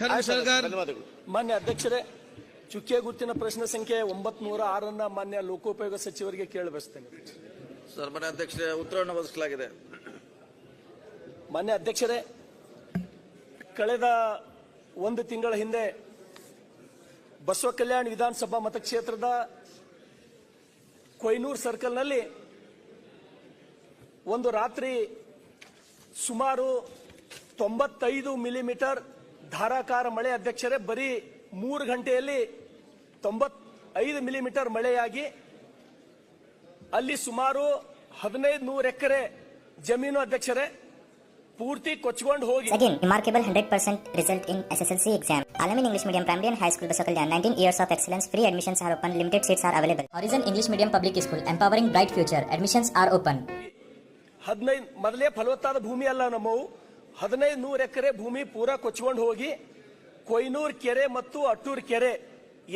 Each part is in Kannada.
ಸರ್ಕಾರ ಮಾನ್ಯ ಅಧ್ಯಕ್ಷರೇ, ಚುಕ್ಕೆ ಗುರುತಿನ ಪ್ರಶ್ನೆ ಸಂಖ್ಯೆ 906 ಮಾನ್ಯ ಲೋಕೋಪಯೋಗ ಸಚಿವರಿಗೆ ಕೇಳಬಯಸ್ತೇನೆ. ಸರ್, ಮಾನ್ಯ ಅಧ್ಯಕ್ಷರೇ, ಉತ್ತರವನ್ನು ಒದಗಿಸಲಾಗಿದೆ. ಮಾನ್ಯ ಅಧ್ಯಕ್ಷರೇ, ಕಳೆದ ಒಂದು ತಿಂಗಳ ಹಿಂದೆ ಬಸವ ಕಲ್ಯಾಣ ವಿಧಾನಸಭಾ ಮತಕ್ಷೇತ್ರದ ಕೊಯ್ನೂರು ಸರ್ಕಲ್ನಲ್ಲಿ ಒಂದು ರಾತ್ರಿ ಸುಮಾರು 95 ಮಿಲಿಮೀಟರ್ ಧಾರಾಕಾರ ಮಳೆ ಅಧ್ಯಕ್ಷರೇ, ಬರೀ 3 ಗಂಟೆಯಲ್ಲಿ 95 ಮಿಲಿಮೀಟರ್ ಮಳೆಯಾಗಿ ಅಲ್ಲಿ ಸುಮಾರು 1500 ಎಕರೆ ಜಮೀನು ಅಧ್ಯಕ್ಷರೇ ಪೂರ್ತಿ ಕೊಚ್ಚಿಕೊಂಡು ಹೋಗಿ. Again, remarkable 100% result in SSLC exam. Alamin English Medium Primary and High School Basakalyan, 19 years of excellence. Free admissions are open. Limited seats are available. Horizon English Medium Public School, empowering bright future. Admissions are open. 15 ಮೊದಲೇ ಫಲವತ್ತಾದ ಭೂಮಿ ಅಲ್ಲ ನಮ್ಮವು. 1500 ಎಕರೆ ಭೂಮಿ ಪೂರಾ ಕೊಚ್ಚಿಕೊಂಡು ಹೋಗಿ ಕೊಯ್ನೂರು ಕೆರೆ ಮತ್ತು ಅಟ್ಟೂರು ಕೆರೆ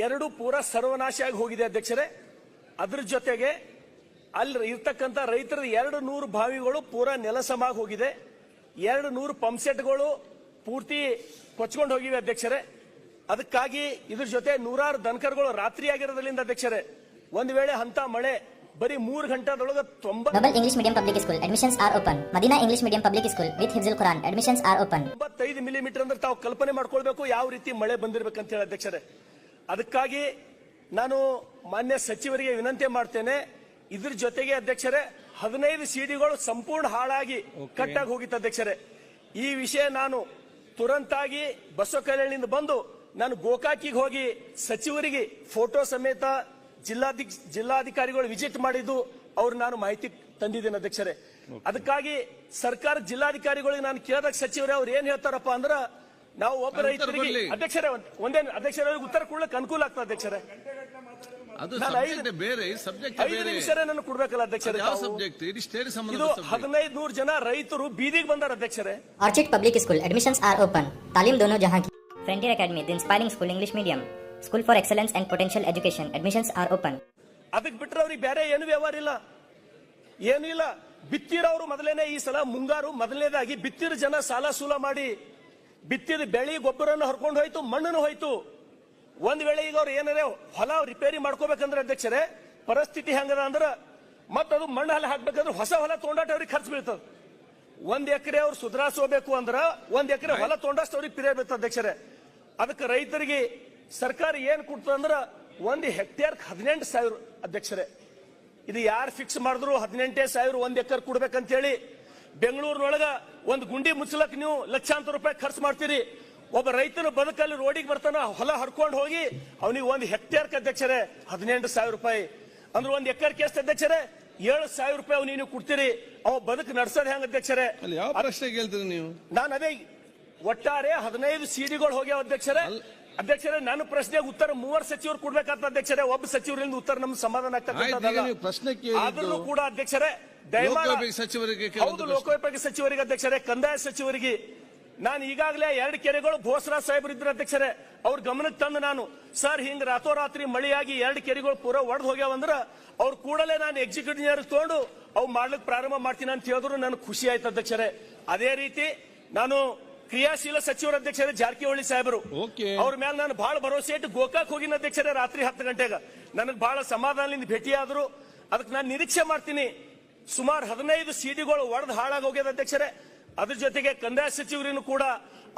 ಎರಡು ಪೂರಾ ಸರ್ವನಾಶ ಆಗಿ ಹೋಗಿದೆ ಅಧ್ಯಕ್ಷರೇ. ಅದ್ರ ಜೊತೆಗೆ ಅಲ್ಲಿ ಇರ್ತಕ್ಕಂಥ ರೈತರ 200 ಬಾವಿಗಳು ಪೂರಾ ನೆಲಸಮಾಗಿ ಹೋಗಿದೆ. 200 ಪಂಪ್ ಸೆಟ್ಗಳು ಪೂರ್ತಿ ಕೊಚ್ಕೊಂಡು ಹೋಗಿವೆ ಅಧ್ಯಕ್ಷರೇ. ಅದಕ್ಕಾಗಿ ಇದ್ರ ಜೊತೆ 100 ದನಕರುಗಳು ರಾತ್ರಿ ಆಗಿರೋದ್ರಿಂದ ಅಧ್ಯಕ್ಷರೇ, ಒಂದ್ ವೇಳೆ ಅಂತ ಮಳೆ ಬರೀ 3 ಗಂಟೆದೊಳಗೆ 90. Global English Medium Public School, admissions are open. Madina English Medium Public School with Hifzul Quran, admissions are open. 95 millimetre ಅಂದ್ರೆ ತಾವು ಕಲ್ಪನೆ ಮಾಡ್ಕೊಳ್ಬೇಕು ಯಾವ ರೀತಿ ಮಳೆ ಬಂದಿರಬೇಕಂತ ಹೇಳಿ ಅಧ್ಯಕ್ಷರೇ. ಅದಕ್ಕಾಗಿ ನಾನು ಮಾನ್ಯ ಸಚಿವರಿಗೆ ವಿನಂತಿ ಮಾಡ್ತೇನೆ. ಇದ್ರ ಜೊತೆಗೆ ಅಧ್ಯಕ್ಷರೇ 15 ಸಿಡಿಗಳು ಸಂಪೂರ್ಣ ಹಾಳಾಗಿ ಕಟ್ಟಾಗಿ ಹೋಗಿತ್ತು ಅಧ್ಯಕ್ಷರೇ. ಈ ವಿಷಯ ನಾನು ತುರಂತಾಗಿ ಬಸವ ಕಲ್ಯಾಣಿಂದ ಬಂದು ನಾನು ಗೋಕಾಕಿಗೆ ಹೋಗಿ ಸಚಿವರಿಗೆ ಫೋಟೋ ಸಮೇತ ಜಿಲ್ಲಾಧಿಕಾರಿಗಳು ವಿಸಿಟ್ ಮಾಡಿದ್ದು ಅವ್ರು ನಾನು ಮಾಹಿತಿ ತಂದಿದ್ದೇನೆ ಅಧ್ಯಕ್ಷರೇ. ಅದಕ್ಕಾಗಿ ಸರ್ಕಾರ ಜಿಲ್ಲಾಧಿಕಾರಿಗಳಿಗೆ ನಾನು ಕೇಳಿದಾಗ ಸಚಿವರೇ ಅವ್ರು ಏನ್ ಹೇಳ್ತಾರಪ್ಪ ಅಂದ್ರ, ನಾವು ಒಬ್ಬ ರೈತರಿಗೆ ಅಧ್ಯಕ್ಷರೇ ಒಂದೇ ಅಧ್ಯಕ್ಷರೇ ಉತ್ತರ ಕೊಡ್ಲಿಕ್ಕೆ ಅನುಕೂಲ ಆಗ್ತದೆ ಅಧ್ಯಕ್ಷರೇ. ಅದು ಬೇರೆ ಸಬ್ಜೆಕ್ಟ್ 5 ನಿಮಿಷ ನಾನು ಕೊಡ್ಬೇಕಲ್ಲ ಅಧ್ಯಕ್ಷರೇ. ಇದು 1500 ಜನ ರೈತರು ಬೀದಿಗೆ ಬಂದಾರ ಅಧ್ಯಕ್ಷರೇ. Orchid Public School, admissions are open. Talim dono jahan ki. Frontier Academy, the inspiring school, English medium. School for excellence and potential education, admissions are open. ಅದಕ್ಕೆ ಬಿಟ್ರೆ ಅವ್ರಿಗೆ ಬೇರೆ ಏನು ವ್ಯವಹಾರ ಇಲ್ಲ, ಏನು ಇಲ್ಲ. ಬಿತ್ತಿರೋರು ಮೊದಲೇನೆ ಈ ಸಲ ಮುಂಗಾರು ಮೊದಲನೇದಾಗಿ ಬಿತ್ತಿರ ಜನ ಸಾಲ ಸೂಲ ಮಾಡಿ ಬಿತ್ತಿದ ಬೆಳಿ ಗೊಬ್ಬರನ್ನು ಹರ್ಕೊಂಡು ಹೋಯ್ತು, ಮಣ್ಣನ್ನು ಹೋಯ್ತು. ಒಂದ್ ವೇಳೆ ಈಗ ಅವ್ರು ಏನಾರೆ ಹೊಲ ರಿಪೇರಿ ಮಾಡ್ಕೋಬೇಕಂದ್ರೆ ಅಧ್ಯಕ್ಷರೇ ಪರಿಸ್ಥಿತಿ ಹೆಂಗದ ಅಂದ್ರ ಮತ್ತದು ಮಣ್ಣು ಹಲ ಹಾಕ್ಬೇಕಂದ್ರೆ ಹೊಸ ಹೊಲ ತೊಗೊಂಡಾಟ ಅವ್ರಿಗೆ ಖರ್ಚು ಬೀಳ್ತದ. 1 ಎಕರೆ ಅವ್ರು ಸುಧಾರಿಸೋಬೇಕು ಅಂದ್ರ 1 ಎಕರೆ ಹೊಲ ತೊಗೊಂಡಷ್ಟು ಅವ್ರಿಗೆ ಪಿರಿಯ ಬೀಳ್ತದೆ ಅಧ್ಯಕ್ಷರೇ. ಅದಕ್ಕೆ ರೈತರಿಗೆ ಸರ್ಕಾರ ಏನ್ ಕೊಡ್ತದಂದ್ರ 1 ಹೆಕ್ಟೇರ್ 18,000 ಅಧ್ಯಕ್ಷರೇ. ಇದು ಯಾರು ಫಿಕ್ಸ್ ಮಾಡಿದ್ರು 18,000 1 ಎಕರೆ ಕೊಡ್ಬೇಕಂತ ಹೇಳಿ. ಬೆಂಗಳೂರಿನೊಳಗ ಒಂದು ಗುಂಡಿ ಮುಚ್ಚಲಕ್ ನೀವು ಲಕ್ಷಾಂತರ ರೂಪಾಯಿ ಖರ್ಚು ಮಾಡ್ತೀರಿ. ಒಬ್ಬ ರೈತನ ಬದುಕಲ್ಲಿ ರೋಡಿಗೆ ಬರ್ತಾನ, ಹೊಲ ಹರ್ಕೊಂಡು ಹೋಗಿ ಅವನಿಗೆ 1 ಹೆಕ್ಟೇರ್ ಅಧ್ಯಕ್ಷರೇ 18,000 ರೂಪಾಯಿ ಅಂದ್ರೆ 1 ಎಕರೆ ಎಷ್ಟು ಅಧ್ಯಕ್ಷರೇ 7,000 ರೂಪಾಯಿ ಅವ್ ನೀವು ಕೊಡ್ತೀರಿ. ಅವ ಬದುಕು ನಡ್ಸೋದ್ ಹೆಂಗ ಅಧ್ಯಕ್ಷರೇ? ಯಾವ ಪ್ರಶ್ನೆ ಕೇಳ್ತೀರಿ ನೀವು? ನಾನು ಅದೇ ಒಟ್ಟಾರೆ 15 ಸಿಡಿಗಳು ಹೋಗ್ಯಾವ ಅಧ್ಯಕ್ಷರೇ. ಅಧ್ಯಕ್ಷರೇ ನನ್ನ ಪ್ರಶ್ನೆಗೆ ಉತ್ತರ 3 ಸಚಿವರು ಕೊಡ್ಬೇಕಾಗ್ತದೆ ಅಧ್ಯಕ್ಷರೇ. ಒಬ್ಬ ಸಚಿವರಿಂದ ಉತ್ತರ ನಮ್ಗೆ ಸಮಾಧಾನ ಆಗ್ತಕ್ಕಂಥದ್ದಲ್ಲ. ಆದ್ರೂ ಕೂಡ ಅಧ್ಯಕ್ಷರೇ ದಯಮಾಡಿ ಲೋಕೋಪಯೋಗಿ ಸಚಿವರಿಗೆ ಅಧ್ಯಕ್ಷರೇ, ಕಂದಾಯ ಸಚಿವರಿಗೆ ನಾನು ಈಗಾಗಲೇ 2 ಕೆರೆಗಳು ಭೋಸರಾಜ್ ಸಾಹೇಬ್ರು ಇದ್ರು ಅಧ್ಯಕ್ಷರೇ, ಅವ್ರ ಗಮನಕ್ಕೆ ತಂದು ನಾನು ಸರ್ ಹಿಂಗ್ ರಾತ್ರೋರಾತ್ರಿ ಮಳೆಯಾಗಿ 2 ಕೆರೆಗಳು ಪೂರ ಒಡೆದು ಹೋಗ್ಯಾವಂದ್ರ ಅವ್ರು ಕೂಡಲೇ ನಾನು ಎಕ್ಸಿಕ್ಯೂಟಿವ್ ಇಂಜಿನಿಯರ್ ತಗೊಂಡು ಅವು ಮಾಡ್ಲಿಕ್ಕೆ ಪ್ರಾರಂಭ ಮಾಡ್ತೀನಿ ಅಂತ ಹೇಳಿದ್ರು ನನಗೆ ಖುಷಿ ಆಯ್ತು ಅಧ್ಯಕ್ಷರೇ. ಅದೇ ರೀತಿ ನಾನು ಕ್ರಿಯಾಶೀಲ ಸಚಿವರ ಅಧ್ಯಕ್ಷರೇ ಜಾರಕಿಹೊಳಿ ಸಾಹೇಬರು ಅವ್ರ ಮೇಲೆ ನಾನು ಬಹಳ ಭರವಸೆ ಇಟ್ಟು ಗೋಕಾಕ್ ಹೋಗಿನ ಅಧ್ಯಕ್ಷರೇ ರಾತ್ರಿ 10 ಗಂಟೆಗೆ ನನಗೆ ಬಹಳ ಸಮಾಧಾನದಿಂದ ಭೇಟಿಯಾದ್ರು. ಅದಕ್ಕೆ ನಾನು ನಿರೀಕ್ಷೆ ಮಾಡ್ತೀನಿ. ಸುಮಾರು 15 ಸಿಡಿಗಳು ಒಡೆದು ಹಾಳಾಗಿ ಹೋಗ್ಯದ ಅಧ್ಯಕ್ಷರೇ. ಅದ್ರ ಜೊತೆಗೆ ಕಂದಾಯ ಸಚಿವರಿಗೂ ಕೂಡ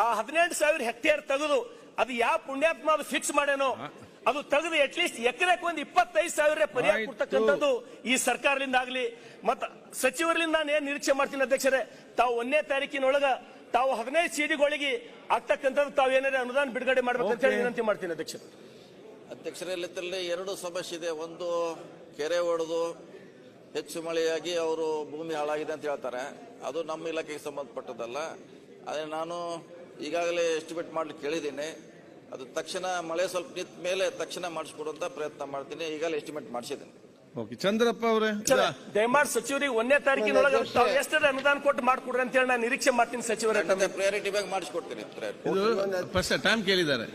ಆ 18,000 ಹೆಕ್ಟೇರ್ ತೆಗೆದು ಅದು ಯಾವ ಪುಣ್ಯಾತ್ಮ ಅದು ಫಿಕ್ಸ್ ಮಾಡೇನೋ ಅದು ತೆಗೆದು ಅಟ್ಲೀಸ್ಟ್ ಎಕರೆಕ್ಕೆ ಒಂದು 25,000 ಪರಿಹಾರ ಕೊಡ್ತಕ್ಕಂಥದ್ದು ಈ ಸರ್ಕಾರದಿಂದ ಆಗ್ಲಿ. ಮತ್ತ ಸಚಿವರಿಂದ ನಾನು ಏನ್ ನಿರೀಕ್ಷೆ ಮಾಡ್ತೀನಿ ಅಧ್ಯಕ್ಷರೇ, ತಾವು 1ನೇ ತಾರೀಕಿನೊಳಗ ತಾವು 15 ಸಿಡಿಗಳಿಗೆ ಆಗ್ತಕ್ಕಂಥದ್ದು ತಾವು ಏನಾದ್ರೆ ಅನುದಾನ ಬಿಡುಗಡೆ ಮಾಡ್ಬೇಕಂತ ಹೇಳಿ ವಿನಂತಿ ಮಾಡ್ತೀನಿ ಅಧ್ಯಕ್ಷರೇ. ಅಧ್ಯಕ್ಷರೇ, ಇಲ್ಲಿ 2 ಸಮಸ್ಯೆ ಇದೆ. ಒಂದು, ಕೆರೆ ಒಡೆದು ಹೆಚ್ಚು ಮಳೆಯಾಗಿ ಅವರು ಭೂಮಿ ಹಾಳಾಗಿದೆ ಅಂತ ಹೇಳ್ತಾರೆ. ಅದು ನಮ್ಮ ಇಲಾಖೆಗೆ ಸಂಬಂಧಪಟ್ಟದಲ್ಲ. ಅದೇ ನಾನು ಈಗಾಗಲೇ ಎಸ್ಟಿಮೇಟ್ ಮಾಡ್ಲಿಕ್ಕೆ ಕೇಳಿದ್ದೀನಿ. ಅದು ತಕ್ಷಣ ಮಳೆ ಸ್ವಲ್ಪ ನಿಂತ ಮೇಲೆ ತಕ್ಷಣ ಮಾಡಿಸ್ಕೊಡುವಂತ ಪ್ರಯತ್ನ ಮಾಡ್ತೀನಿ. ಈಗಾಗಲೇ ಎಸ್ಟಿಮೇಟ್ ಮಾಡಿಸಿದ್ದೀನಿ. ಚಂದ್ರಪ್ಪ ಅವರೇ ದಯಮಾಡಿ ಸಚಿವರಿಗೆ 1ನೇ ತಾರೀಕಿನೊಳಗೆ ಎಷ್ಟೇ ಅನುದಾನ ಕೊಟ್ಟು ಮಾಡ್ಕೊಡ್ರಿ ಅಂತ ಹೇಳಿ ನಾನು ನಿರೀಕ್ಷೆ ಮಾಡ್ತೀನಿ ಸಚಿವರೇ. ಪ್ರಯಾರಿಟಿ ಬ್ಯಾಗ್ ಮಾಡಿಸ್ಕೊಡ್ತೀನಿ. ಟೈಮ್ ಕೇಳಿದ್ದಾರೆ.